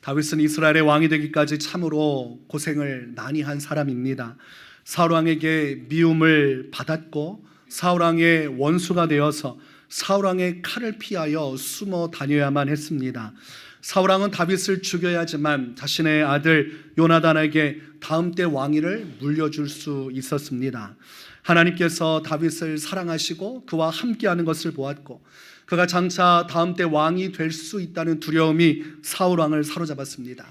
다윗은 이스라엘의 왕이 되기까지 참으로 고생을 많이 한 사람입니다. 사울 왕에게 미움을 받았고 사울 왕의 원수가 되어서 사울 왕의 칼을 피하여 숨어 다녀야만 했습니다. 사울 왕은 다윗을 죽여야 하지만 자신의 아들 요나단에게 다음 때 왕위를 물려줄 수 있었습니다. 하나님께서 다윗을 사랑하시고 그와 함께하는 것을 보았고 그가 장차 다음 때 왕이 될 수 있다는 두려움이 사울 왕을 사로잡았습니다.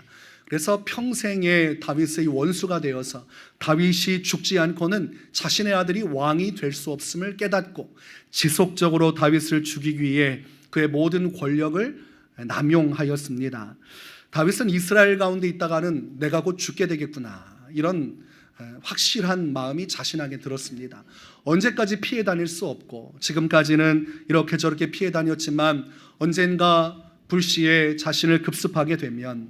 그래서 평생에 다윗의 원수가 되어서 다윗이 죽지 않고는 자신의 아들이 왕이 될 수 없음을 깨닫고 지속적으로 다윗을 죽이기 위해 그의 모든 권력을 남용하였습니다. 다윗은 이스라엘 가운데 있다가는 내가 곧 죽게 되겠구나, 이런 확실한 마음이 자신에게 들었습니다. 언제까지 피해 다닐 수 없고 지금까지는 이렇게 저렇게 피해 다녔지만 언젠가 불시에 자신을 급습하게 되면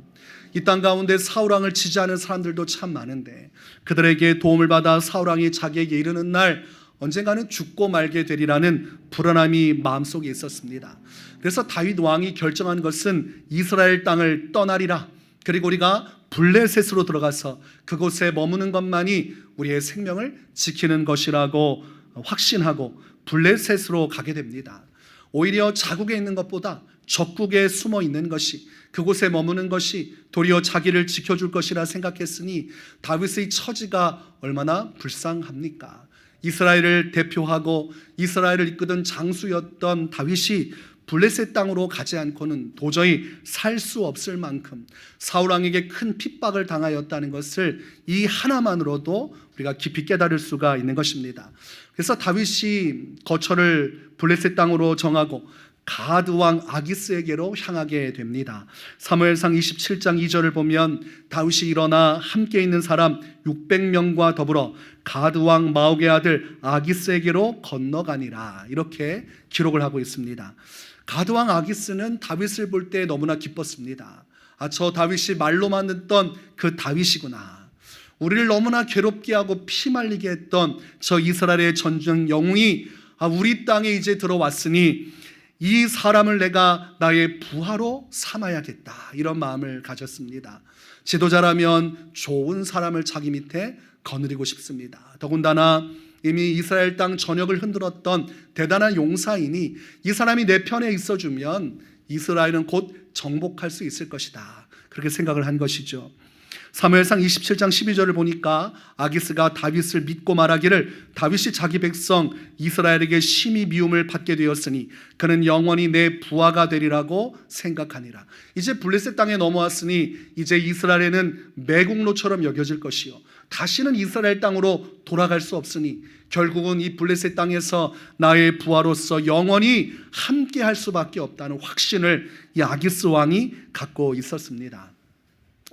이 땅 가운데 사울 왕을 지지하는 사람들도 참 많은데 그들에게 도움을 받아 사울 왕이 자기에게 이르는 날 언젠가는 죽고 말게 되리라는 불안함이 마음속에 있었습니다. 그래서 다윗 왕이 결정한 것은 이스라엘 땅을 떠나리라, 그리고 우리가 블레셋으로 들어가서 그곳에 머무는 것만이 우리의 생명을 지키는 것이라고 확신하고 블레셋으로 가게 됩니다. 오히려 자국에 있는 것보다 적국에 숨어 있는 것이, 그곳에 머무는 것이 도리어 자기를 지켜줄 것이라 생각했으니 다윗의 처지가 얼마나 불쌍합니까? 이스라엘을 대표하고 이스라엘을 이끄던 장수였던 다윗이 블레셋 땅으로 가지 않고는 도저히 살 수 없을 만큼 사울 왕에게 큰 핍박을 당하였다는 것을 이 하나만으로도 우리가 깊이 깨달을 수가 있는 것입니다. 그래서 다윗이 거처를 블레셋 땅으로 정하고 가드 왕 아기스에게로 향하게 됩니다. 사무엘상 27장 2절을 보면 다윗이 일어나 함께 있는 사람 600명과 더불어 가드 왕 마옥의 아들 아기스에게로 건너가니라, 이렇게 기록을 하고 있습니다. 가드 왕 아기스는 다윗을 볼 때 너무나 기뻤습니다. 저 다윗이 말로만 듣던 그 다윗이구나. 우리를 너무나 괴롭게 하고 피말리게 했던 저 이스라엘의 전쟁 영웅이 우리 땅에 이제 들어왔으니 이 사람을 내가 나의 부하로 삼아야겠다, 이런 마음을 가졌습니다. 지도자라면 좋은 사람을 자기 밑에 거느리고 싶습니다. 더군다나 이미 이스라엘 땅 전역을 흔들었던 대단한 용사이니 이 사람이 내 편에 있어주면 이스라엘은 곧 정복할 수 있을 것이다, 그렇게 생각을 한 것이죠. 사무엘상 27장 12절을 보니까 아기스가 다윗을 믿고 말하기를 다윗이 자기 백성 이스라엘에게 심히 미움을 받게 되었으니 그는 영원히 내 부하가 되리라고 생각하니라. 이제 블레셋 땅에 넘어왔으니 이제 이스라엘에는 매국노처럼 여겨질 것이요 다시는 이스라엘 땅으로 돌아갈 수 없으니 결국은 이 블레셋 땅에서 나의 부하로서 영원히 함께 할 수밖에 없다는 확신을 이 아기스 왕이 갖고 있었습니다.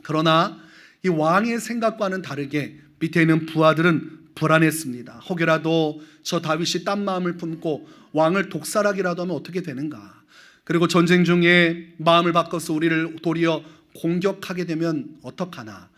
그러나 이 왕의 생각과는 다르게 밑에 있는 부하들은 불안했습니다. 혹여라도 저 다윗이 딴 마음을 품고 왕을 독살하기라도 하면 어떻게 되는가? 그리고 전쟁 중에 마음을 바꿔서 우리를 도리어 공격하게 되면 어떡하나?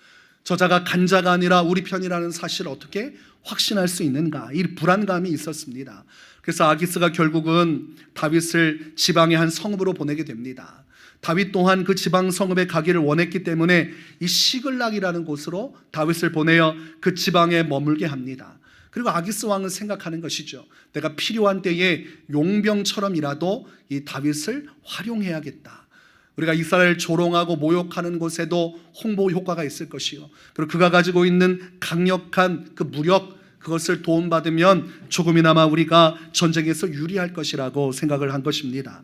저자가 간자가 아니라 우리 편이라는 사실을 어떻게 확신할 수 있는가? 이 불안감이 있었습니다. 그래서 아기스가 결국은 다윗을 지방의 한 성읍으로 보내게 됩니다. 다윗 또한 그 지방 성읍에 가기를 원했기 때문에 이 시글락이라는 곳으로 다윗을 보내어 그 지방에 머물게 합니다. 그리고 아기스 왕은 생각하는 것이죠. 내가 필요한 때에 용병처럼이라도 이 다윗을 활용해야겠다. 우리가 이스라엘 조롱하고 모욕하는 곳에도 홍보 효과가 있을 것이요, 그리고 그가 가지고 있는 강력한 그 무력, 그것을 도움받으면 조금이나마 우리가 전쟁에서 유리할 것이라고 생각을 한 것입니다.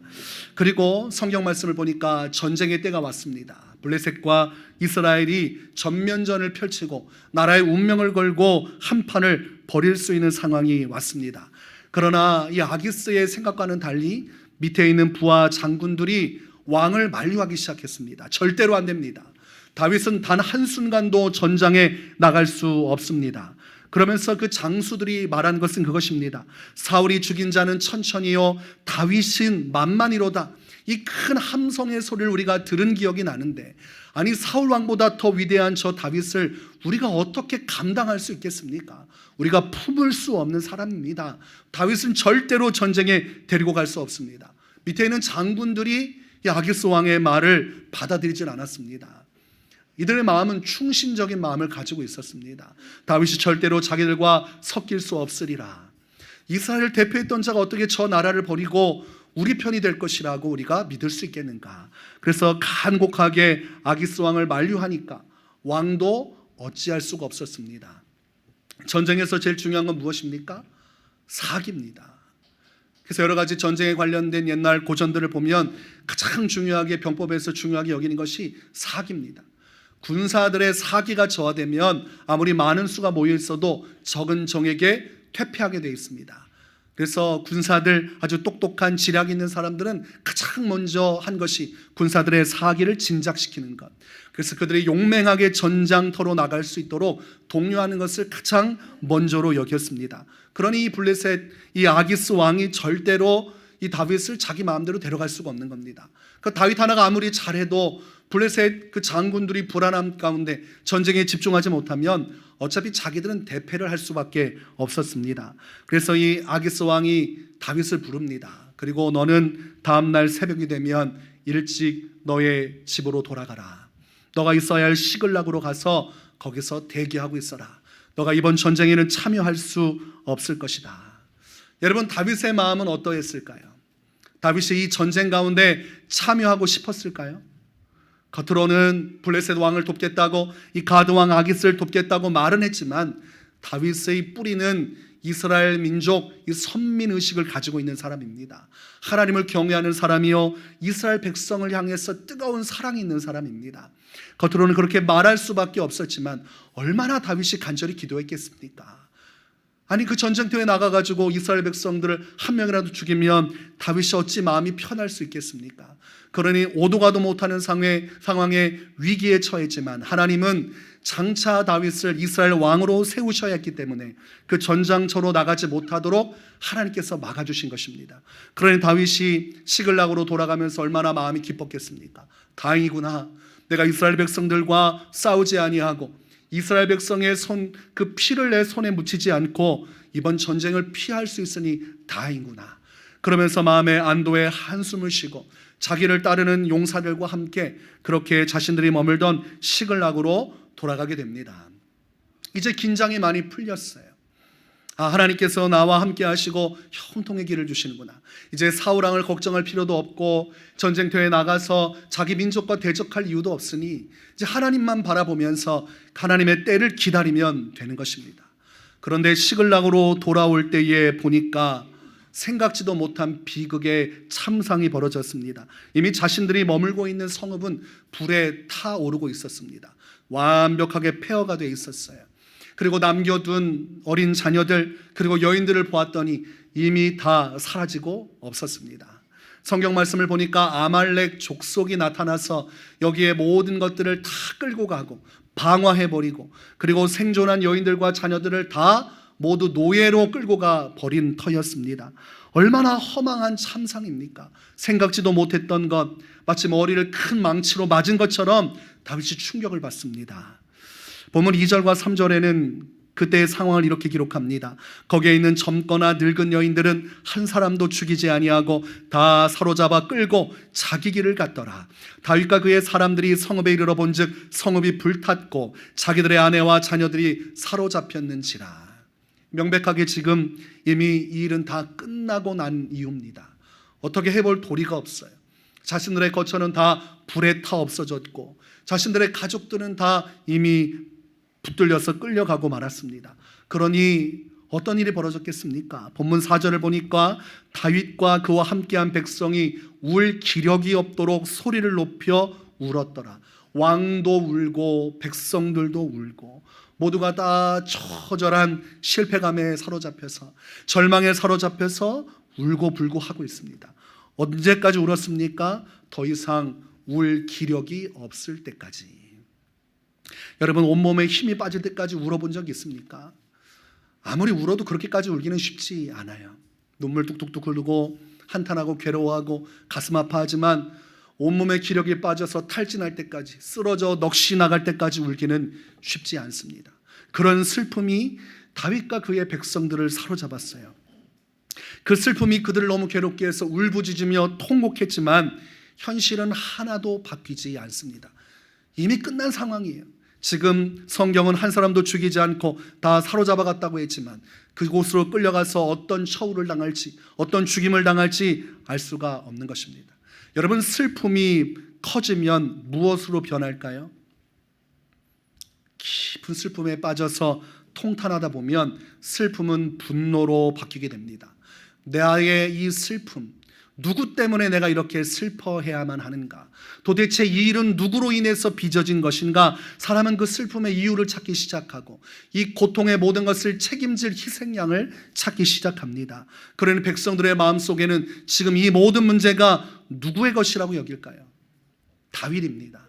그리고 성경 말씀을 보니까 전쟁의 때가 왔습니다. 블레셋과 이스라엘이 전면전을 펼치고 나라의 운명을 걸고 한판을 벌일 수 있는 상황이 왔습니다. 그러나 이 아기스의 생각과는 달리 밑에 있는 부하 장군들이 왕을 만류하기 시작했습니다. 절대로 안 됩니다. 다윗은 단 한순간도 전장에 나갈 수 없습니다. 그러면서 그 장수들이 말한 것은 그것입니다. 사울이 죽인 자는 천천히요 다윗은 만만이로다. 이 큰 함성의 소리를 우리가 들은 기억이 나는데, 아니 사울 왕보다 더 위대한 저 다윗을 우리가 어떻게 감당할 수 있겠습니까? 우리가 품을 수 없는 사람입니다. 다윗은 절대로 전쟁에 데리고 갈 수 없습니다. 밑에 있는 장군들이 이 아기스 왕의 말을 받아들이질 않았습니다. 이들의 마음은 충신적인 마음을 가지고 있었습니다. 다윗이 절대로 자기들과 섞일 수 없으리라. 이스라엘을 대표했던 자가 어떻게 저 나라를 버리고 우리 편이 될 것이라고 우리가 믿을 수 있겠는가. 그래서 간곡하게 아기스 왕을 만류하니까 왕도 어찌할 수가 없었습니다. 전쟁에서 제일 중요한 건 무엇입니까? 사기입니다. 그래서 여러 가지 전쟁에 관련된 옛날 고전들을 보면 가장 중요하게 병법에서 중요하게 여기는 것이 사기입니다. 군사들의 사기가 저하되면 아무리 많은 수가 모여 있어도 적은 종에게 퇴폐하게 되어 있습니다. 그래서 군사들, 아주 똑똑한 지략 있는 사람들은 가장 먼저 한 것이 군사들의 사기를 진작시키는 것. 그래서 그들이 용맹하게 전장터로 나갈 수 있도록 독려하는 것을 가장 먼저로 여겼습니다. 그러니 이 블레셋, 이 아기스 왕이 절대로 이 다윗을 자기 마음대로 데려갈 수가 없는 겁니다. 그 다윗 하나가 아무리 잘해도 블레셋 그 장군들이 불안함 가운데 전쟁에 집중하지 못하면 어차피 자기들은 대패를 할 수밖에 없었습니다. 그래서 이 아기스 왕이 다윗을 부릅니다. 그리고 너는 다음날 새벽이 되면 일찍 너의 집으로 돌아가라. 너가 있어야 할 시글락으로 가서 거기서 대기하고 있어라. 너가 이번 전쟁에는 참여할 수 없을 것이다. 여러분, 다윗의 마음은 어떠했을까요? 다윗이 이 전쟁 가운데 참여하고 싶었을까요? 겉으로는 블레셋 왕을 돕겠다고, 이 가드 왕 아기스를 돕겠다고 말은 했지만 다윗의 뿌리는 이스라엘 민족, 이 선민의식을 가지고 있는 사람입니다. 하나님을 경외하는 사람이요, 이스라엘 백성을 향해서 뜨거운 사랑이 있는 사람입니다. 겉으로는 그렇게 말할 수밖에 없었지만 얼마나 다윗이 간절히 기도했겠습니까? 아니, 그 전쟁터에 나가가지고 이스라엘 백성들을 한 명이라도 죽이면 다윗이 어찌 마음이 편할 수 있겠습니까? 그러니 오도 가도 못하는 상황에 위기에 처했지만 하나님은 장차 다윗을 이스라엘 왕으로 세우셔야 했기 때문에 그 전장터로 나가지 못하도록 하나님께서 막아주신 것입니다. 그러니 다윗이 시글락으로 돌아가면서 얼마나 마음이 기뻤겠습니까? 다행이구나, 내가 이스라엘 백성들과 싸우지 아니하고 이스라엘 백성의 그 피를 내 손에 묻히지 않고 이번 전쟁을 피할 수 있으니 다행이구나. 그러면서 마음의 안도에 한숨을 쉬고 자기를 따르는 용사들과 함께 그렇게 자신들이 머물던 시글락으로 돌아가게 됩니다. 이제 긴장이 많이 풀렸어요. 하나님께서 나와 함께 하시고 형통의 길을 주시는구나. 이제 사울 왕을 걱정할 필요도 없고 전쟁터에 나가서 자기 민족과 대적할 이유도 없으니 이제 하나님만 바라보면서 하나님의 때를 기다리면 되는 것입니다. 그런데 시글락으로 돌아올 때에 보니까 생각지도 못한 비극의 참상이 벌어졌습니다. 이미 자신들이 머물고 있는 성읍은 불에 타오르고 있었습니다. 완벽하게 폐허가 되어 있었어요. 그리고 남겨둔 어린 자녀들 그리고 여인들을 보았더니 이미 다 사라지고 없었습니다. 성경 말씀을 보니까 아말렉 족속이 나타나서 여기에 모든 것들을 다 끌고 가고 방화해버리고 그리고 생존한 여인들과 자녀들을 다 모두 노예로 끌고 가 버린 터였습니다. 얼마나 허망한 참상입니까? 생각지도 못했던 것, 마치 머리를 큰 망치로 맞은 것처럼 다윗이 충격을 받습니다. 본문 2절과 3절에는 그때의 상황을 이렇게 기록합니다. 거기에 있는 젊거나 늙은 여인들은 한 사람도 죽이지 아니하고 다 사로잡아 끌고 자기 길을 갔더라. 다윗과 그의 사람들이 성읍에 이르러 본즉 성읍이 불탔고 자기들의 아내와 자녀들이 사로잡혔는지라. 명백하게 지금 이미 이 일은 다 끝나고 난 이유입니다. 어떻게 해볼 도리가 없어요. 자신들의 거처는 다 불에 타 없어졌고 자신들의 가족들은 다 이미 붙들려서 끌려가고 말았습니다. 그러니 어떤 일이 벌어졌겠습니까? 본문 4절을 보니까 다윗과 그와 함께한 백성이 울 기력이 없도록 소리를 높여 울었더라. 왕도 울고 백성들도 울고 모두가 다 처절한 실패감에 사로잡혀서 절망에 사로잡혀서 울고 불고 하고 있습니다. 언제까지 울었습니까? 더 이상 울 기력이 없을 때까지. 여러분, 온몸에 힘이 빠질 때까지 울어본 적 있습니까? 아무리 울어도 그렇게까지 울기는 쉽지 않아요. 눈물 뚝뚝뚝 흐르고 한탄하고 괴로워하고 가슴 아파하지만 온몸에 기력이 빠져서 탈진할 때까지 쓰러져 넋이 나갈 때까지 울기는 쉽지 않습니다. 그런 슬픔이 다윗과 그의 백성들을 사로잡았어요. 그 슬픔이 그들을 너무 괴롭게 해서 울부짖으며 통곡했지만 현실은 하나도 바뀌지 않습니다. 이미 끝난 상황이에요. 지금 성경은 한 사람도 죽이지 않고 다 사로잡아 갔다고 했지만 그곳으로 끌려가서 어떤 처우를 당할지, 어떤 죽임을 당할지 알 수가 없는 것입니다. 여러분, 슬픔이 커지면 무엇으로 변할까요? 깊은 슬픔에 빠져서 통탄하다 보면 슬픔은 분노로 바뀌게 됩니다. 나의 이 슬픔, 누구 때문에 내가 이렇게 슬퍼해야만 하는가? 도대체 이 일은 누구로 인해서 빚어진 것인가? 사람은 그 슬픔의 이유를 찾기 시작하고 이 고통의 모든 것을 책임질 희생양을 찾기 시작합니다. 그러니 백성들의 마음속에는 지금 이 모든 문제가 누구의 것이라고 여길까요? 다윗입니다.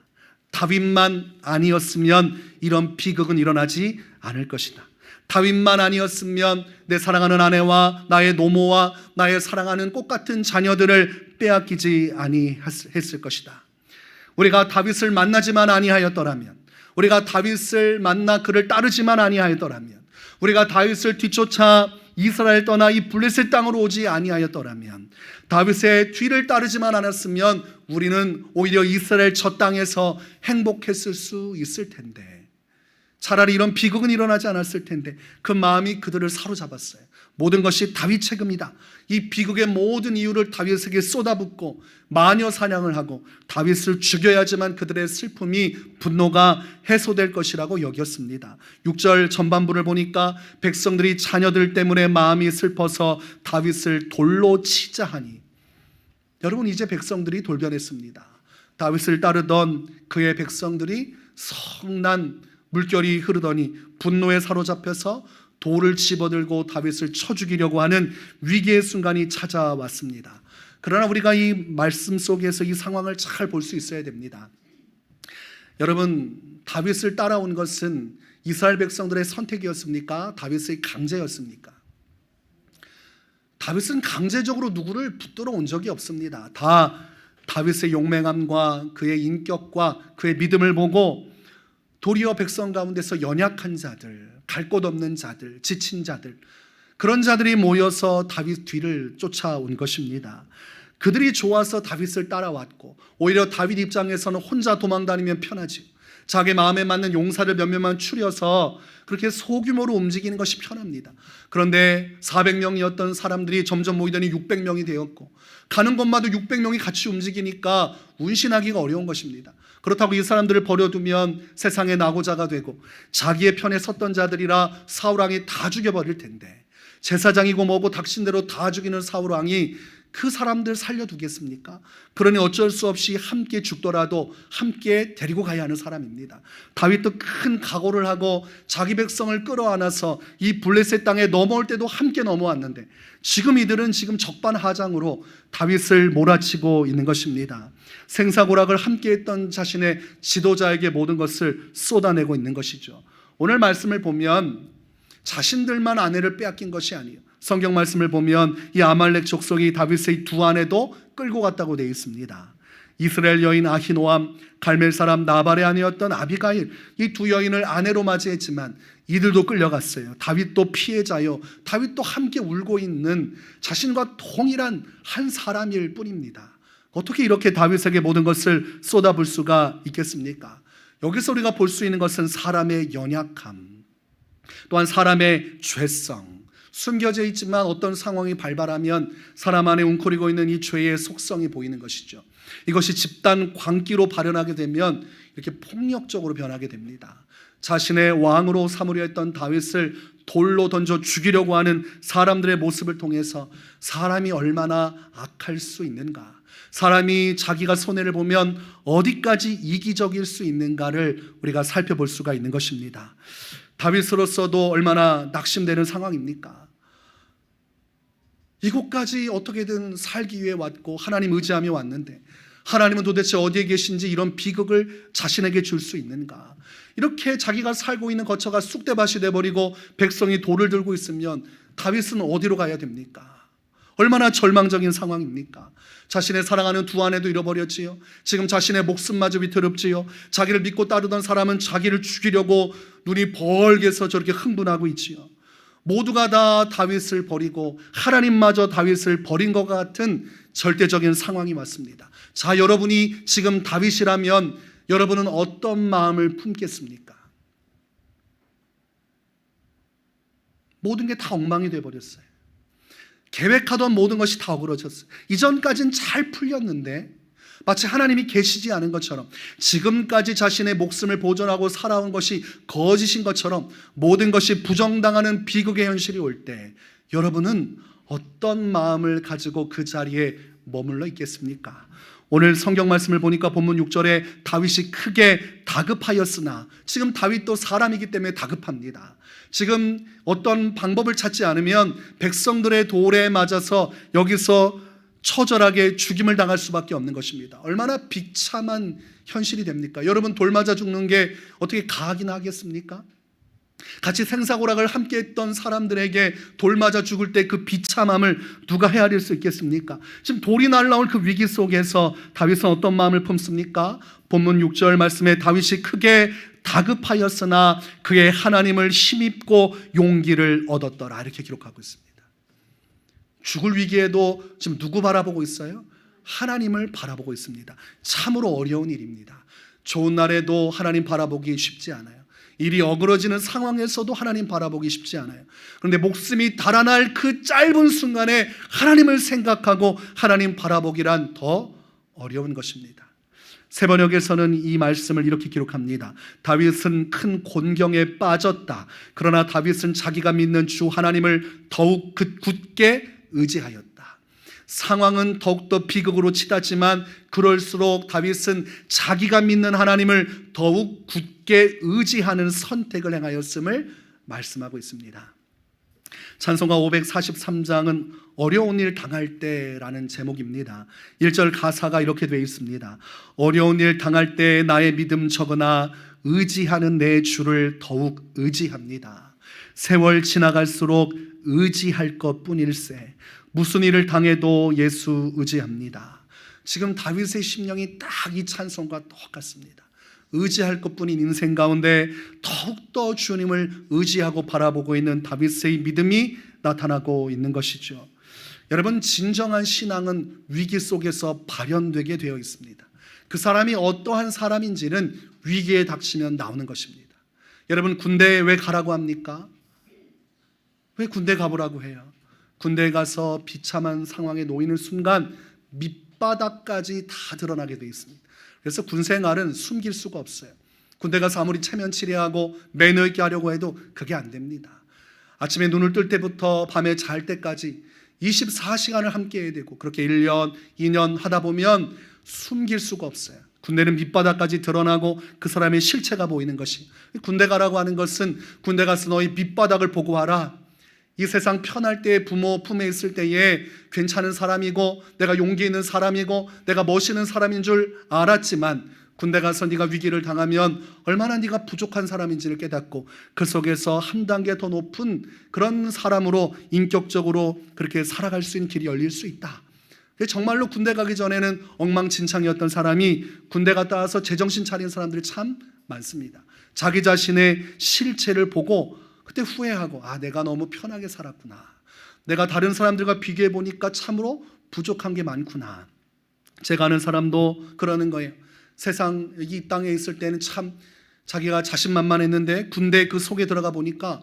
다윗만 아니었으면 이런 비극은 일어나지 않을 것이다. 다윗만 아니었으면 내 사랑하는 아내와 나의 노모와 나의 사랑하는 꽃같은 자녀들을 빼앗기지 아니했을 것이다. 우리가 다윗을 만나지만 아니하였더라면, 우리가 다윗을 만나 그를 따르지만 아니하였더라면, 우리가 다윗을 뒤쫓아 이스라엘 떠나 이 블레셋 땅으로 오지 아니하였더라면, 다윗의 뒤를 따르지만 않았으면 우리는 오히려 이스라엘 저 땅에서 행복했을 수 있을 텐데, 차라리 이런 비극은 일어나지 않았을 텐데 그 마음이 그들을 사로잡았어요. 모든 것이 다윗 책임이다. 이 비극의 모든 이유를 다윗에게 쏟아붓고 마녀 사냥을 하고 다윗을 죽여야지만 그들의 슬픔이, 분노가 해소될 것이라고 여겼습니다. 6절 전반부를 보니까 백성들이 자녀들 때문에 마음이 슬퍼서 다윗을 돌로 치자 하니, 여러분, 이제 백성들이 돌변했습니다. 다윗을 따르던 그의 백성들이 성난 물결이 흐르더니 분노에 사로잡혀서 돌을 집어들고 다윗을 쳐 죽이려고 하는 위기의 순간이 찾아왔습니다. 그러나 우리가 이 말씀 속에서 이 상황을 잘 볼 수 있어야 됩니다. 여러분, 다윗을 따라온 것은 이스라엘 백성들의 선택이었습니까? 다윗의 강제였습니까? 다윗은 강제적으로 누구를 붙들어 온 적이 없습니다. 다 다윗의 용맹함과 그의 인격과 그의 믿음을 보고 도리어 백성 가운데서 연약한 자들, 갈 곳 없는 자들, 지친 자들, 그런 자들이 모여서 다윗 뒤를 쫓아온 것입니다. 그들이 좋아서 다윗을 따라왔고 오히려 다윗 입장에서는 혼자 도망다니면 편하지, 자기 마음에 맞는 용사를 몇 명만 추려서 그렇게 소규모로 움직이는 것이 편합니다. 그런데 400명이었던 사람들이 점점 모이더니 600명이 되었고 가는 곳마다 600명이 같이 움직이니까 운신하기가 어려운 것입니다. 그렇다고 이 사람들을 버려두면 세상의 낙오자가 되고 자기의 편에 섰던 자들이라 사울왕이 다 죽여버릴 텐데, 제사장이고 뭐고 닥친대로 다 죽이는 사울왕이 그 사람들 살려두겠습니까? 그러니 어쩔 수 없이 함께 죽더라도 함께 데리고 가야 하는 사람입니다. 다윗도 큰 각오를 하고 자기 백성을 끌어안아서 이 블레셋 땅에 넘어올 때도 함께 넘어왔는데 지금 이들은 적반하장으로 다윗을 몰아치고 있는 것입니다. 생사고락을 함께했던 자신의 지도자에게 모든 것을 쏟아내고 있는 것이죠. 오늘 말씀을 보면 자신들만 아내를 빼앗긴 것이 아니에요. 성경 말씀을 보면 이 아말렉 족속이 다윗의 두 아내도 끌고 갔다고 되어 있습니다. 이스라엘 여인 아히노암, 갈멜 사람 나발의 아내였던 아비가일, 이 두 여인을 아내로 맞이했지만 이들도 끌려갔어요. 다윗도 피해자요, 다윗도 함께 울고 있는 자신과 동일한 한 사람일 뿐입니다. 어떻게 이렇게 다윗에게 모든 것을 쏟아부을 수가 있겠습니까? 여기서 우리가 볼 수 있는 것은 사람의 연약함, 또한 사람의 죄성, 숨겨져 있지만 어떤 상황이 발발하면 사람 안에 웅크리고 있는 이 죄의 속성이 보이는 것이죠. 이것이 집단 광기로 발현하게 되면 이렇게 폭력적으로 변하게 됩니다. 자신의 왕으로 삼으려 했던 다윗을 돌로 던져 죽이려고 하는 사람들의 모습을 통해서 사람이 얼마나 악할 수 있는가, 사람이 자기가 손해를 보면 어디까지 이기적일 수 있는가를 우리가 살펴볼 수가 있는 것입니다. 다윗으로서도 얼마나 낙심되는 상황입니까? 이곳까지 어떻게든 살기 위해 왔고 하나님 의지하며 왔는데 하나님은 도대체 어디에 계신지 이런 비극을 자신에게 줄 수 있는가? 이렇게 자기가 살고 있는 거처가 쑥대밭이 돼버리고 백성이 돌을 들고 있으면 다윗은 어디로 가야 됩니까? 얼마나 절망적인 상황입니까? 자신의 사랑하는 두 아내도 잃어버렸지요. 지금 자신의 목숨마저 위태롭지요. 자기를 믿고 따르던 사람은 자기를 죽이려고 눈이 벌게서 저렇게 흥분하고 있지요. 모두가 다 다윗을 버리고 하나님마저 다윗을 버린 것 같은 절대적인 상황이 왔습니다. 자, 여러분이 지금 다윗이라면 여러분은 어떤 마음을 품겠습니까? 모든 게 다 엉망이 되어버렸어요. 계획하던 모든 것이 다 어그러졌어요. 이전까지는 잘 풀렸는데 마치 하나님이 계시지 않은 것처럼, 지금까지 자신의 목숨을 보존하고 살아온 것이 거짓인 것처럼 모든 것이 부정당하는 비극의 현실이 올 때 여러분은 어떤 마음을 가지고 그 자리에 머물러 있겠습니까? 오늘 성경 말씀을 보니까 본문 6절에 다윗이 크게 다급하였으나, 지금 다윗도 사람이기 때문에 다급합니다. 지금 어떤 방법을 찾지 않으면 백성들의 돌에 맞아서 여기서 처절하게 죽임을 당할 수밖에 없는 것입니다. 얼마나 비참한 현실이 됩니까? 여러분, 돌 맞아 죽는 게 어떻게 가하기나 하겠습니까? 같이 생사고락을 함께 했던 사람들에게 돌 맞아 죽을 때 그 비참함을 누가 헤아릴 수 있겠습니까? 지금 돌이 날라올 그 위기 속에서 다윗은 어떤 마음을 품습니까? 본문 6절 말씀에 다윗이 크게 다급하였으나 그의 하나님을 힘입고 용기를 얻었더라, 이렇게 기록하고 있습니다. 죽을 위기에도 지금 누구 바라보고 있어요? 하나님을 바라보고 있습니다. 참으로 어려운 일입니다. 좋은 날에도 하나님 바라보기 쉽지 않아요. 일이 어그러지는 상황에서도 하나님 바라보기 쉽지 않아요. 그런데 목숨이 달아날 그 짧은 순간에 하나님을 생각하고 하나님 바라보기란 더 어려운 것입니다. 세번역에서는 이 말씀을 이렇게 기록합니다. 다윗은 큰 곤경에 빠졌다. 그러나 다윗은 자기가 믿는 주 하나님을 더욱 굳게 의지하였다. 상황은 더욱더 비극으로 치닫지만 그럴수록 다윗은 자기가 믿는 하나님을 더욱 굳게 의지하는 선택을 행하였음을 말씀하고 있습니다. 찬송가 543장은 어려운 일 당할 때라는 제목입니다. 1절 가사가 이렇게 되어 있습니다. 어려운 일 당할 때 나의 믿음 적으나 의지하는 내 주를 더욱 의지합니다. 세월 지나갈수록 의지할 것뿐일세. 무슨 일을 당해도 예수 의지합니다. 지금 다윗의 심령이 딱 이 찬송과 똑같습니다. 의지할 것뿐인 인생 가운데 더욱더 주님을 의지하고 바라보고 있는 다윗의 믿음이 나타나고 있는 것이죠. 여러분, 진정한 신앙은 위기 속에서 발현되게 되어 있습니다. 그 사람이 어떠한 사람인지는 위기에 닥치면 나오는 것입니다. 여러분, 군대에 왜 가라고 합니까? 왜 군대 가보라고 해요? 군대에 가서 비참한 상황에 놓이는 순간 밑바닥까지 다 드러나게 되어 있습니다. 그래서 군생활은 숨길 수가 없어요. 군대 가서 아무리 체면 치레하고 매너 있게 하려고 해도 그게 안 됩니다. 아침에 눈을 뜰 때부터 밤에 잘 때까지 24시간을 함께 해야 되고, 그렇게 1년, 2년 하다 보면 숨길 수가 없어요. 군대는 밑바닥까지 드러나고 그 사람의 실체가 보이는 것이, 군대 가라고 하는 것은 군대 가서 너희 밑바닥을 보고 와라. 이 세상 편할 때 부모 품에 있을 때에 괜찮은 사람이고 내가 용기 있는 사람이고 내가 멋있는 사람인 줄 알았지만 군대 가서 네가 위기를 당하면 얼마나 네가 부족한 사람인지를 깨닫고 그 속에서 한 단계 더 높은 그런 사람으로 인격적으로 그렇게 살아갈 수 있는 길이 열릴 수 있다. 정말로 군대 가기 전에는 엉망진창이었던 사람이 군대 갔다 와서 제정신 차린 사람들이 참 많습니다. 자기 자신의 실체를 보고 그때 후회하고, 내가 너무 편하게 살았구나. 내가 다른 사람들과 비교해 보니까 참으로 부족한 게 많구나. 제가 아는 사람도 그러는 거예요. 세상 이 땅에 있을 때는 참 자기가 자신만만했는데 군대 그 속에 들어가 보니까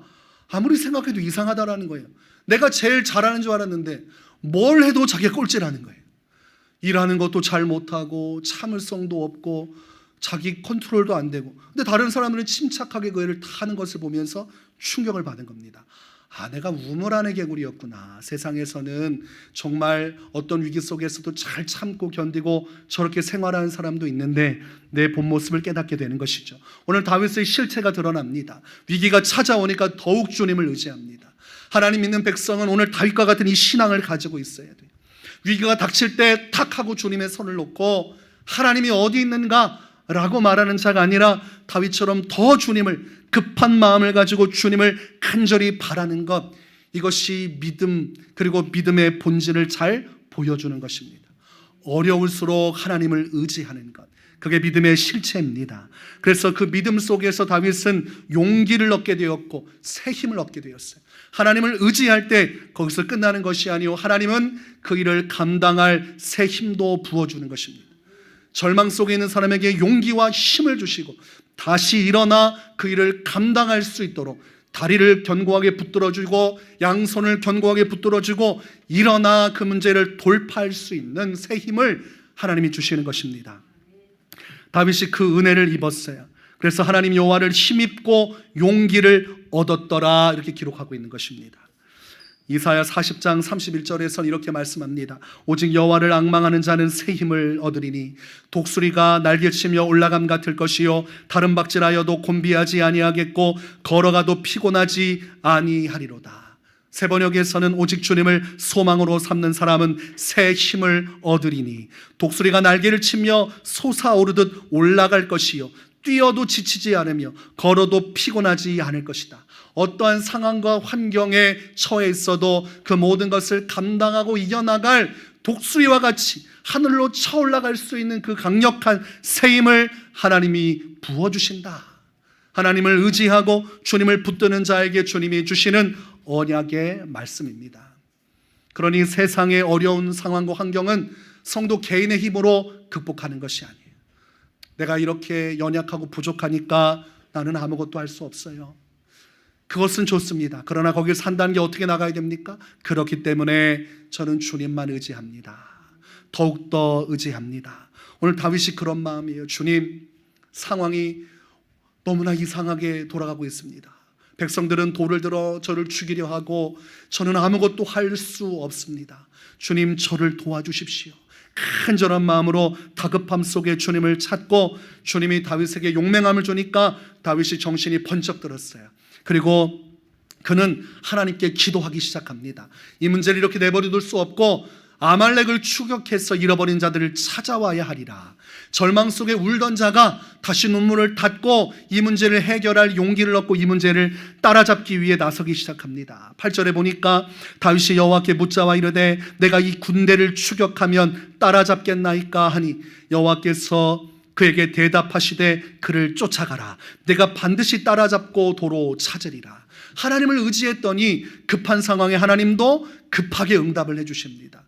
아무리 생각해도 이상하다라는 거예요. 내가 제일 잘하는 줄 알았는데 뭘 해도 자기가 꼴찌라는 거예요. 일하는 것도 잘 못하고 참을성도 없고 자기 컨트롤도 안 되고, 근데 다른 사람들은 침착하게 그 일을 다 하는 것을 보면서 충격을 받은 겁니다. 내가 우물안의 개구리였구나. 세상에서는 정말 어떤 위기 속에서도 잘 참고 견디고 저렇게 생활하는 사람도 있는데 내 본 모습을 깨닫게 되는 것이죠. 오늘 다윗의 실체가 드러납니다. 위기가 찾아오니까 더욱 주님을 의지합니다. 하나님 믿는 백성은 오늘 다윗과 같은 이 신앙을 가지고 있어야 돼요. 위기가 닥칠 때 탁 하고 주님의 손을 놓고 하나님이 어디 있는가 라고 말하는 자가 아니라 다윗처럼 더 주님을, 급한 마음을 가지고 주님을 간절히 바라는 것, 이것이 믿음, 그리고 믿음의 본질을 잘 보여주는 것입니다. 어려울수록 하나님을 의지하는 것, 그게 믿음의 실체입니다. 그래서 그 믿음 속에서 다윗은 용기를 얻게 되었고 새 힘을 얻게 되었어요. 하나님을 의지할 때 거기서 끝나는 것이 아니요, 하나님은 그 일을 감당할 새 힘도 부어주는 것입니다. 절망 속에 있는 사람에게 용기와 힘을 주시고 다시 일어나 그 일을 감당할 수 있도록 다리를 견고하게 붙들어주고 양손을 견고하게 붙들어주고 일어나 그 문제를 돌파할 수 있는 새 힘을 하나님이 주시는 것입니다. 다윗이 그 은혜를 입었어요. 그래서 하나님 여호와를 힘입고 용기를 얻었더라 이렇게 기록하고 있는 것입니다. 이사야 40장 31절에서는 이렇게 말씀합니다. 오직 여호와를 앙망하는 자는 새 힘을 얻으리니 독수리가 날개치며 올라감 같을 것이요 다른 박질하여도 곤비하지 아니하겠고 걸어가도 피곤하지 아니하리로다. 새 번역에서는 오직 주님을 소망으로 삼는 사람은 새 힘을 얻으리니 독수리가 날개를 치며 솟아오르듯 올라갈 것이요 뛰어도 지치지 않으며 걸어도 피곤하지 않을 것이다. 어떠한 상황과 환경에 처해 있어도 그 모든 것을 감당하고 이겨나갈 독수리와 같이 하늘로 쳐올라갈 수 있는 그 강력한 새 힘을 하나님이 부어주신다. 하나님을 의지하고 주님을 붙드는 자에게 주님이 주시는 언약의 말씀입니다. 그러니 세상의 어려운 상황과 환경은 성도 개인의 힘으로 극복하는 것이 아니에요. 내가 이렇게 연약하고 부족하니까 나는 아무것도 할 수 없어요. 그것은 좋습니다. 그러나 거기를 산다는 게 어떻게 나가야 됩니까? 그렇기 때문에 저는 주님만 의지합니다. 더욱더 의지합니다. 오늘 다윗이 그런 마음이에요. 주님, 상황이 너무나 이상하게 돌아가고 있습니다. 백성들은 돌을 들어 저를 죽이려 하고 저는 아무것도 할 수 없습니다. 주님, 저를 도와주십시오. 간절한 마음으로 다급함 속에 주님을 찾고 주님이 다윗에게 용맹함을 주니까 다윗이 정신이 번쩍 들었어요. 그리고 그는 하나님께 기도하기 시작합니다. 이 문제를 이렇게 내버려둘 수 없고 아말렉을 추격해서 잃어버린 자들을 찾아와야 하리라. 절망 속에 울던 자가 다시 눈물을 닫고 이 문제를 해결할 용기를 얻고 이 문제를 따라잡기 위해 나서기 시작합니다. 8절에 보니까 다윗이 여호와께 묻자와 이르되 내가 이 군대를 추격하면 따라잡겠나이까 하니 여호와께서 그에게 대답하시되 그를 쫓아가라. 내가 반드시 따라잡고 도로 찾으리라. 하나님을 의지했더니 급한 상황에 하나님도 급하게 응답을 해주십니다.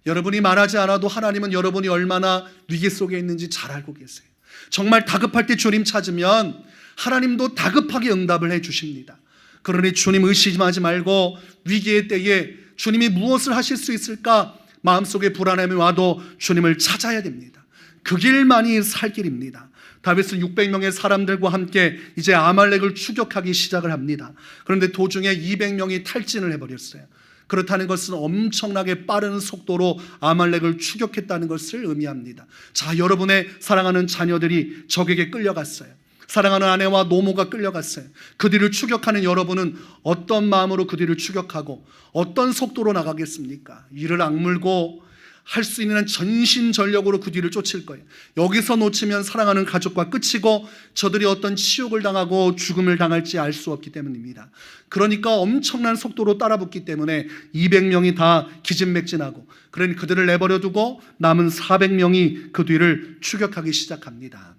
여러분이 말하지 않아도 하나님은 여러분이 얼마나 위기 속에 있는지 잘 알고 계세요. 정말 다급할 때 주님 찾으면 하나님도 다급하게 응답을 해주십니다. 그러니 주님 의심하지 말고 위기의 때에 주님이 무엇을 하실 수 있을까 마음속에 불안함이 와도 주님을 찾아야 됩니다. 그 길만이 살 길입니다. 다윗은 600명의 사람들과 함께 이제 아말렉을 추격하기 시작을 합니다. 그런데 도중에 200명이 탈진을 해버렸어요. 그렇다는 것은 엄청나게 빠른 속도로 아말렉을 추격했다는 것을 의미합니다. 자, 여러분의 사랑하는 자녀들이 적에게 끌려갔어요. 사랑하는 아내와 노모가 끌려갔어요. 그 뒤를 추격하는 여러분은 어떤 마음으로 그 뒤를 추격하고 어떤 속도로 나가겠습니까? 이를 악물고 할 수 있는 전신전력으로 그 뒤를 쫓을 거예요. 여기서 놓치면 사랑하는 가족과 끝이고 저들이 어떤 치욕을 당하고 죽음을 당할지 알 수 없기 때문입니다. 그러니까 엄청난 속도로 따라붙기 때문에 200명이 다 기진맥진하고 그러니 그들을 내버려두고 남은 400명이 그 뒤를 추격하기 시작합니다.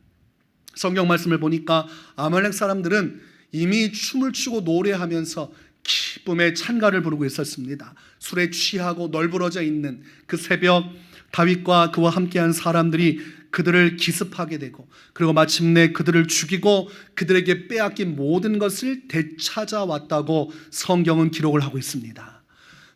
성경 말씀을 보니까 아말렉 사람들은 이미 춤을 추고 노래하면서 기쁨의 찬가를 부르고 있었습니다. 술에 취하고 널브러져 있는 그 새벽 다윗과 그와 함께한 사람들이 그들을 기습하게 되고 그리고 마침내 그들을 죽이고 그들에게 빼앗긴 모든 것을 되찾아왔다고 성경은 기록을 하고 있습니다.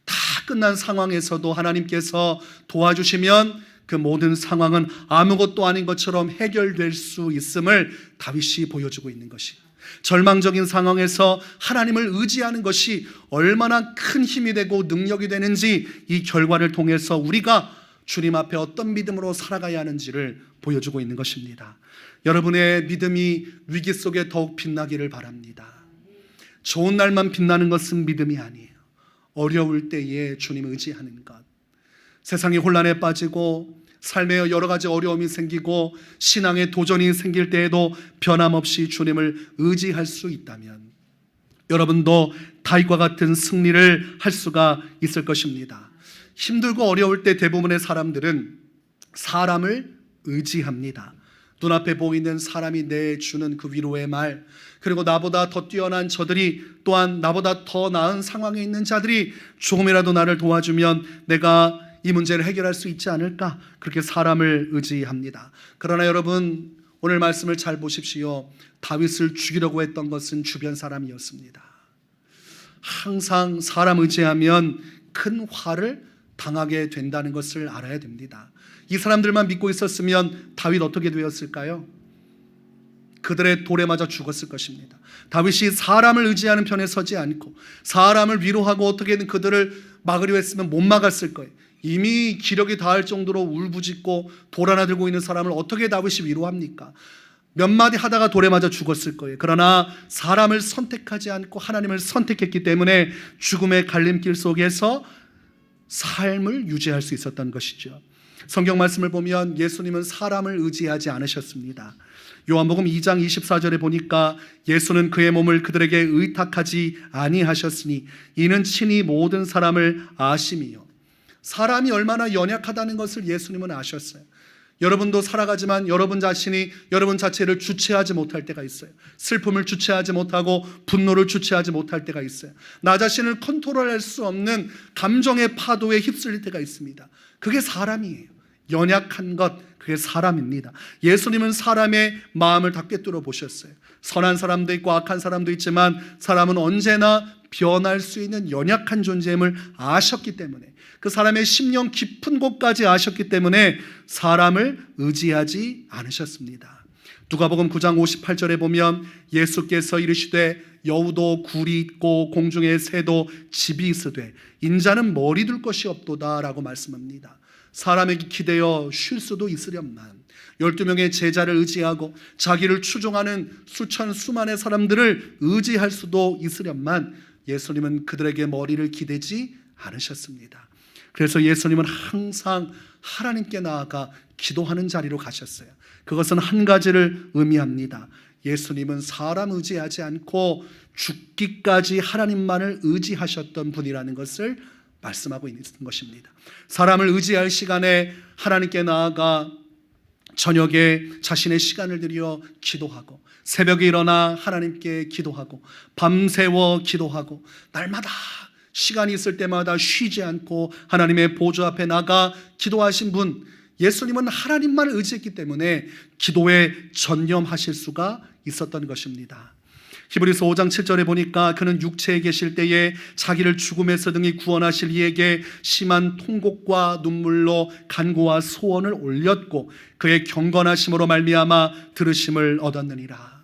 다 끝난 상황에서도 하나님께서 도와주시면 그 모든 상황은 아무것도 아닌 것처럼 해결될 수 있음을 다윗이 보여주고 있는 것이에요. 절망적인 상황에서 하나님을 의지하는 것이 얼마나 큰 힘이 되고 능력이 되는지 이 결과를 통해서 우리가 주님 앞에 어떤 믿음으로 살아가야 하는지를 보여주고 있는 것입니다. 여러분의 믿음이 위기 속에 더욱 빛나기를 바랍니다. 좋은 날만 빛나는 것은 믿음이 아니에요. 어려울 때에 주님 의지하는 것. 세상이 혼란에 빠지고 삶에 여러 가지 어려움이 생기고 신앙에 도전이 생길 때에도 변함없이 주님을 의지할 수 있다면 여러분도 다윗과 같은 승리를 할 수가 있을 것입니다. 힘들고 어려울 때 대부분의 사람들은 사람을 의지합니다. 눈앞에 보이는 사람이 내주는 그 위로의 말, 그리고 나보다 더 뛰어난 저들이 또한 나보다 더 나은 상황에 있는 자들이 조금이라도 나를 도와주면 내가 이 문제를 해결할 수 있지 않을까, 그렇게 사람을 의지합니다. 그러나 여러분, 오늘 말씀을 잘 보십시오. 다윗을 죽이려고 했던 것은 주변 사람이었습니다. 항상 사람 의지하면 큰 화를 당하게 된다는 것을 알아야 됩니다. 이 사람들만 믿고 있었으면 다윗 어떻게 되었을까요? 그들의 돌에 맞아 죽었을 것입니다. 다윗이 사람을 의지하는 편에 서지 않고 사람을 위로하고 어떻게든 그들을 막으려 했으면 못 막았을 거예요. 이미 기력이 다할 정도로 울부짖고 돌 하나 들고 있는 사람을 어떻게 다윗이 위로합니까? 몇 마디 하다가 돌에 맞아 죽었을 거예요. 그러나 사람을 선택하지 않고 하나님을 선택했기 때문에 죽음의 갈림길 속에서 삶을 유지할 수 있었던 것이죠. 성경 말씀을 보면 예수님은 사람을 의지하지 않으셨습니다. 요한복음 2장 24절에 보니까 예수는 그의 몸을 그들에게 의탁하지 아니하셨으니 이는 친히 모든 사람을 아심이요. 사람이 얼마나 연약하다는 것을 예수님은 아셨어요. 여러분도 살아가지만 여러분 자신이 여러분 자체를 주체하지 못할 때가 있어요. 슬픔을 주체하지 못하고 분노를 주체하지 못할 때가 있어요. 나 자신을 컨트롤할 수 없는 감정의 파도에 휩쓸릴 때가 있습니다. 그게 사람이에요. 연약한 것, 그게 사람입니다. 예수님은 사람의 마음을 다 꿰뚫어 보셨어요. 선한 사람도 있고 악한 사람도 있지만 사람은 언제나 변할 수 있는 연약한 존재임을 아셨기 때문에, 그 사람의 심령 깊은 곳까지 아셨기 때문에 사람을 의지하지 않으셨습니다. 누가복음 9장 58절에 보면 예수께서 이르시되 여우도 굴이 있고 공중의 새도 집이 있으되 인자는 머리 둘 것이 없도다 라고 말씀합니다. 사람에게 기대어 쉴 수도 있으련만 12명의 제자를 의지하고 자기를 추종하는 수만의 사람들을 의지할 수도 있으련만 예수님은 그들에게 머리를 기대지 않으셨습니다. 그래서 예수님은 항상 하나님께 나아가 기도하는 자리로 가셨어요. 그것은 한 가지를 의미합니다. 예수님은 사람 의지하지 않고 죽기까지 하나님만을 의지하셨던 분이라는 것을 말씀하고 있는 것입니다. 사람을 의지할 시간에 하나님께 나아가 저녁에 자신의 시간을 들여 기도하고 새벽에 일어나 하나님께 기도하고 밤새워 기도하고 날마다 시간이 있을 때마다 쉬지 않고 하나님의 보좌 앞에 나가 기도하신 분, 예수님은 하나님만 의지했기 때문에 기도에 전념하실 수가 있었던 것입니다. 히브리서 5장 7절에 보니까 그는 육체에 계실 때에 자기를 죽음에서 등이 구원하실 이에게 심한 통곡과 눈물로 간구와 소원을 올렸고 그의 경건하심으로 말미암아 들으심을 얻었느니라.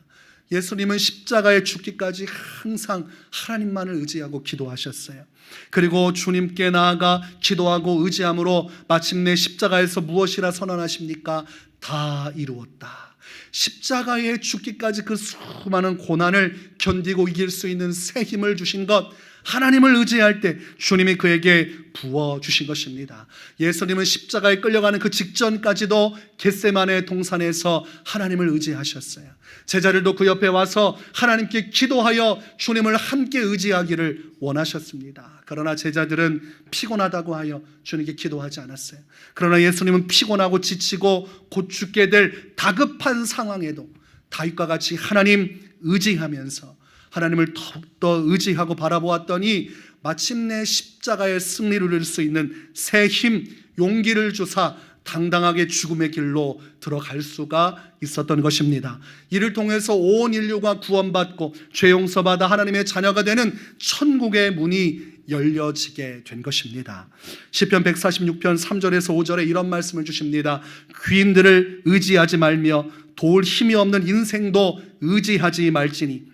예수님은 십자가에 죽기까지 항상 하나님만을 의지하고 기도하셨어요. 그리고 주님께 나아가 기도하고 의지함으로 마침내 십자가에서 무엇이라 선언하십니까? 다 이루었다. 십자가에 죽기까지 그 수많은 고난을 견디고 이길 수 있는 새 힘을 주신 것, 하나님을 의지할 때 주님이 그에게 부어주신 것입니다. 예수님은 십자가에 끌려가는 그 직전까지도 겟세마네 동산에서 하나님을 의지하셨어요. 제자들도 그 옆에 와서 하나님께 기도하여 주님을 함께 의지하기를 원하셨습니다. 그러나 제자들은 피곤하다고 하여 주님께 기도하지 않았어요. 그러나 예수님은 피곤하고 지치고 곧 죽게 될 다급한 상황에도 다윗과 같이 하나님 의지하면서 하나님을 더욱더 의지하고 바라보았더니 마침내 십자가의 승리를 이룰 수 있는 새 힘, 용기를 주사 당당하게 죽음의 길로 들어갈 수가 있었던 것입니다. 이를 통해서 온 인류가 구원받고 죄 용서받아 하나님의 자녀가 되는 천국의 문이 열려지게 된 것입니다. 시편 146편 3절에서 5절에 이런 말씀을 주십니다. 귀인들을 의지하지 말며 도울 힘이 없는 인생도 의지하지 말지니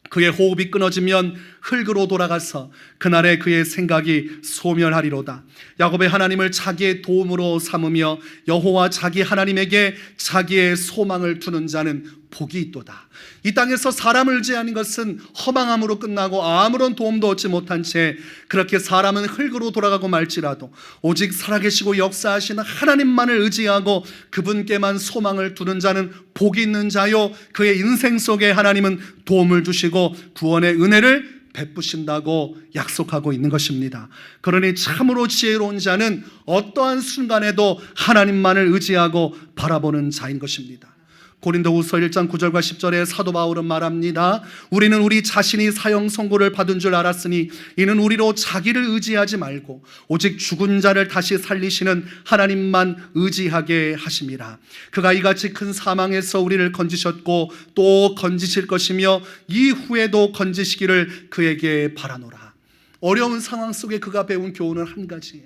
그의 호흡이 끊어지면 흙으로 돌아가서 그날에 그의 생각이 소멸하리로다. 야곱의 하나님을 자기의 도움으로 삼으며 여호와 자기 하나님에게 자기의 소망을 두는 자는 복이 있도다. 이 땅에서 사람을 의지하는 것은 허망함으로 끝나고 아무런 도움도 얻지 못한 채 그렇게 사람은 흙으로 돌아가고 말지라도 오직 살아계시고 역사하시는 하나님만을 의지하고 그분께만 소망을 두는 자는 복이 있는 자요, 그의 인생 속에 하나님은 도움을 주시고 구원의 은혜를 베푸신다고 약속하고 있는 것입니다. 그러니 참으로 지혜로운 자는 어떠한 순간에도 하나님만을 의지하고 바라보는 자인 것입니다. 고린도후서 1장 9절과 10절에 사도 바울은 말합니다. 우리는 우리 자신이 사형 선고를 받은 줄 알았으니 이는 우리로 자기를 의지하지 말고 오직 죽은 자를 다시 살리시는 하나님만 의지하게 하심이라. 그가 이같이 큰 사망에서 우리를 건지셨고 또 건지실 것이며 이후에도 건지시기를 그에게 바라노라. 어려운 상황 속에 그가 배운 교훈은 한 가지예요.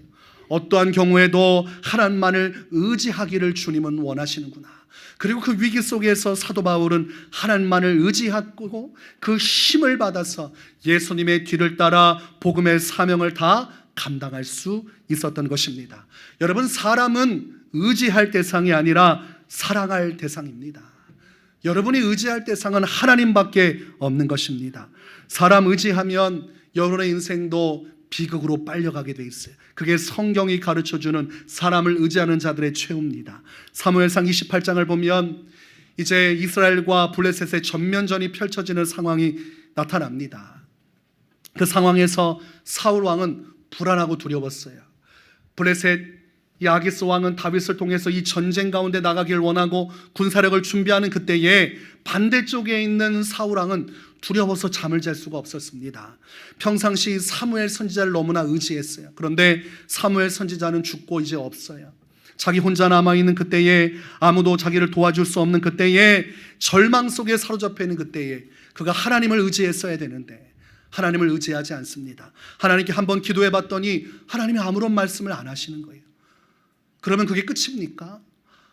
어떠한 경우에도 하나님만을 의지하기를 주님은 원하시는구나. 그리고 그 위기 속에서 사도 바울은 하나님만을 의지하고 그 힘을 받아서 예수님의 뒤를 따라 복음의 사명을 다 감당할 수 있었던 것입니다. 여러분, 사람은 의지할 대상이 아니라 사랑할 대상입니다. 여러분이 의지할 대상은 하나님밖에 없는 것입니다. 사람 의지하면 여러분의 인생도 비극으로 빨려가게 돼 있어요. 그게 성경이 가르쳐주는 사람을 의지하는 자들의 최후입니다. 사무엘상 28장을 보면 이제 이스라엘과 블레셋의 전면전이 펼쳐지는 상황이 나타납니다. 그 상황에서 사울 왕은 불안하고 두려웠어요. 블레셋 이 아기스 왕은 다윗을 통해서 이 전쟁 가운데 나가길 원하고 군사력을 준비하는 그때에 반대쪽에 있는 사울 왕은 두려워서 잠을 잘 수가 없었습니다. 평상시 사무엘 선지자를 너무나 의지했어요. 그런데 사무엘 선지자는 죽고 이제 없어요. 자기 혼자 남아있는 그때에, 아무도 자기를 도와줄 수 없는 그때에, 절망 속에 사로잡혀 있는 그때에 그가 하나님을 의지했어야 되는데 하나님을 의지하지 않습니다. 하나님께 한번 기도해 봤더니 하나님이 아무런 말씀을 안 하시는 거예요. 그러면 그게 끝입니까?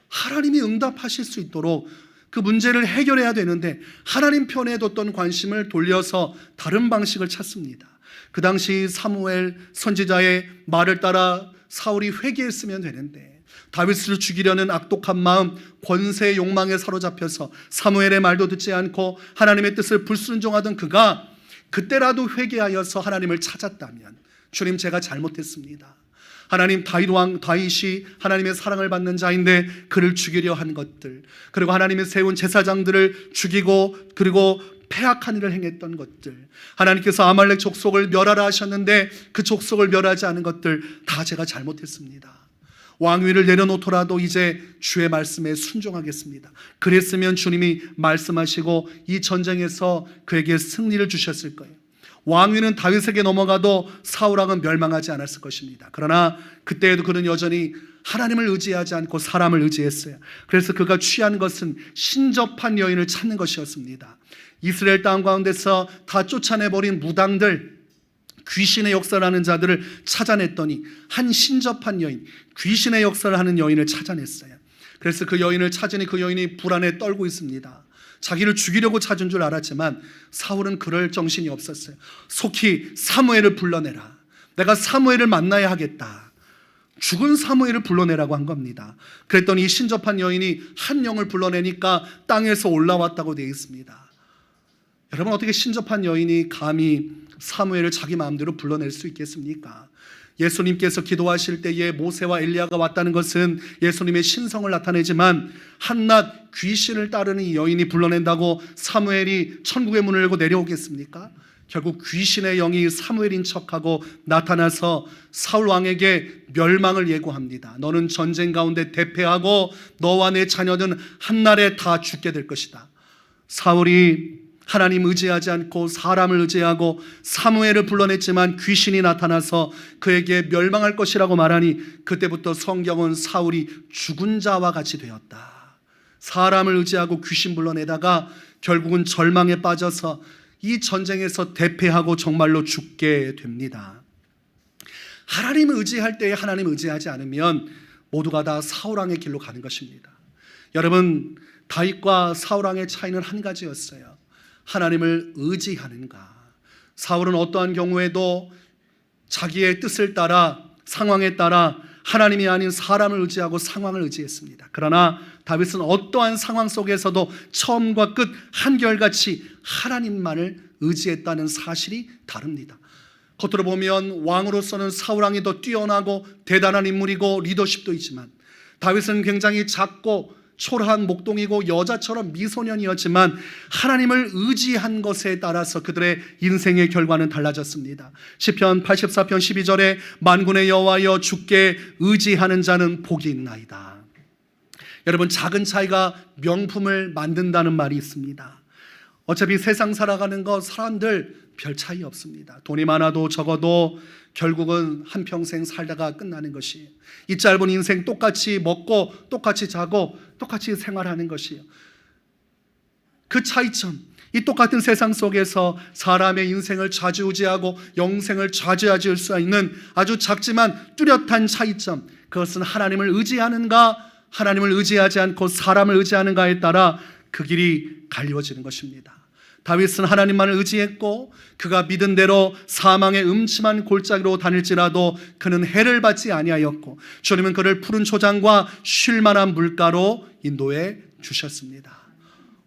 하나님이 응답하실 수 있도록 그 문제를 해결해야 되는데 하나님 편에 뒀던 관심을 돌려서 다른 방식을 찾습니다. 그 당시 사무엘 선지자의 말을 따라 사울이 회개했으면 되는데 다윗을 죽이려는 악독한 마음, 권세의 욕망에 사로잡혀서 사무엘의 말도 듣지 않고 하나님의 뜻을 불순종하던 그가 그때라도 회개하여서 하나님을 찾았다면, 주님, 제가 잘못했습니다. 하나님, 다윗이 하나님의 사랑을 받는 자인데 그를 죽이려 한 것들, 그리고 하나님이 세운 제사장들을 죽이고 그리고 패악한 일을 행했던 것들, 하나님께서 아말렉 족속을 멸하라 하셨는데 그 족속을 멸하지 않은 것들 다 제가 잘못했습니다. 왕위를 내려놓더라도 이제 주의 말씀에 순종하겠습니다. 그랬으면 주님이 말씀하시고 이 전쟁에서 그에게 승리를 주셨을 거예요. 왕위는 다윗에게 넘어가도 사울 왕은 멸망하지 않았을 것입니다. 그러나 그때에도 그는 여전히 하나님을 의지하지 않고 사람을 의지했어요. 그래서 그가 취한 것은 신접한 여인을 찾는 것이었습니다. 이스라엘 땅 가운데서 다 쫓아내버린 무당들, 귀신의 역사를 하는 자들을 찾아냈더니 한 신접한 여인, 귀신의 역사를 하는 여인을 찾아냈어요. 그래서 그 여인을 찾으니 그 여인이 불안에 떨고 있습니다. 자기를 죽이려고 찾은 줄 알았지만 사울은 그럴 정신이 없었어요. 속히 사무엘을 불러내라. 내가 사무엘을 만나야 하겠다. 죽은 사무엘을 불러내라고 한 겁니다. 그랬더니 이 신접한 여인이 한 영을 불러내니까 땅에서 올라왔다고 되어 있습니다. 여러분, 어떻게 신접한 여인이 감히 사무엘을 자기 마음대로 불러낼 수 있겠습니까? 예수님께서 기도하실 때에 모세와 엘리야가 왔다는 것은 예수님의 신성을 나타내지만 한낱 귀신을 따르는 이 여인이 불러낸다고 사무엘이 천국의 문을 열고 내려오겠습니까? 결국 귀신의 영이 사무엘인 척하고 나타나서 사울 왕에게 멸망을 예고합니다. 너는 전쟁 가운데 대패하고 너와 내 자녀는 한날에 다 죽게 될 것이다. 사울이 하나님 의지하지 않고 사람을 의지하고 사무엘을 불러냈지만 귀신이 나타나서 그에게 멸망할 것이라고 말하니 그때부터 성경은 사울이 죽은 자와 같이 되었다. 사람을 의지하고 귀신 불러내다가 결국은 절망에 빠져서 이 전쟁에서 대패하고 정말로 죽게 됩니다. 하나님을 의지할 때에 하나님 의지하지 않으면 모두가 다 사울왕의 길로 가는 것입니다. 여러분, 다윗과 사울왕의 차이는 한 가지였어요. 하나님을 의지하는가. 사울은 어떠한 경우에도 자기의 뜻을 따라, 상황에 따라 하나님이 아닌 사람을 의지하고 상황을 의지했습니다. 그러나 다윗은 어떠한 상황 속에서도 처음과 끝 한결같이 하나님만을 의지했다는 사실이 다릅니다. 겉으로 보면 왕으로서는 사울왕이 더 뛰어나고 대단한 인물이고 리더십도 있지만 다윗은 굉장히 작고 초라한 목동이고 여자처럼 미소년이었지만 하나님을 의지한 것에 따라서 그들의 인생의 결과는 달라졌습니다. 시편 84편 12절에 만군의 여호와여 주께 의지하는 자는 복이 있나이다. 여러분, 작은 차이가 명품을 만든다는 말이 있습니다. 어차피 세상 살아가는 거 사람들 별 차이 없습니다. 돈이 많아도 적어도 결국은 한평생 살다가 끝나는 것이에요. 이 짧은 인생 똑같이 먹고 똑같이 자고 똑같이 생활하는 것이에요. 그 차이점, 이 똑같은 세상 속에서 사람의 인생을 좌지우지하고 영생을 좌지우지할 수 있는 아주 작지만 뚜렷한 차이점, 그것은 하나님을 의지하는가, 하나님을 의지하지 않고 사람을 의지하는가에 따라 그 길이 갈리워지는 것입니다. 다윗은 하나님만을 의지했고 그가 믿은 대로 사망의 음침한 골짜기로 다닐지라도 그는 해를 받지 아니하였고 주님은 그를 푸른 초장과 쉴 만한 물가로 인도해 주셨습니다.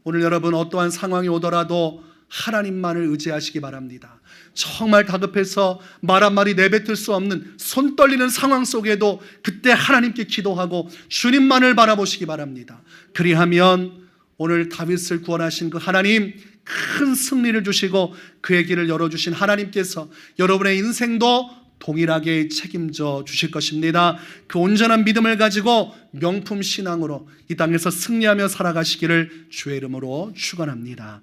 오늘 여러분, 어떠한 상황이 오더라도 하나님만을 의지하시기 바랍니다. 정말 다급해서 말 한마디 내뱉을 수 없는 손 떨리는 상황 속에도 그때 하나님께 기도하고 주님만을 바라보시기 바랍니다. 그리하면 오늘 다윗을 구원하신 그 하나님, 큰 승리를 주시고 그의 길을 열어주신 하나님께서 여러분의 인생도 동일하게 책임져 주실 것입니다. 그 온전한 믿음을 가지고 명품 신앙으로 이 땅에서 승리하며 살아가시기를 주의 이름으로 축원합니다.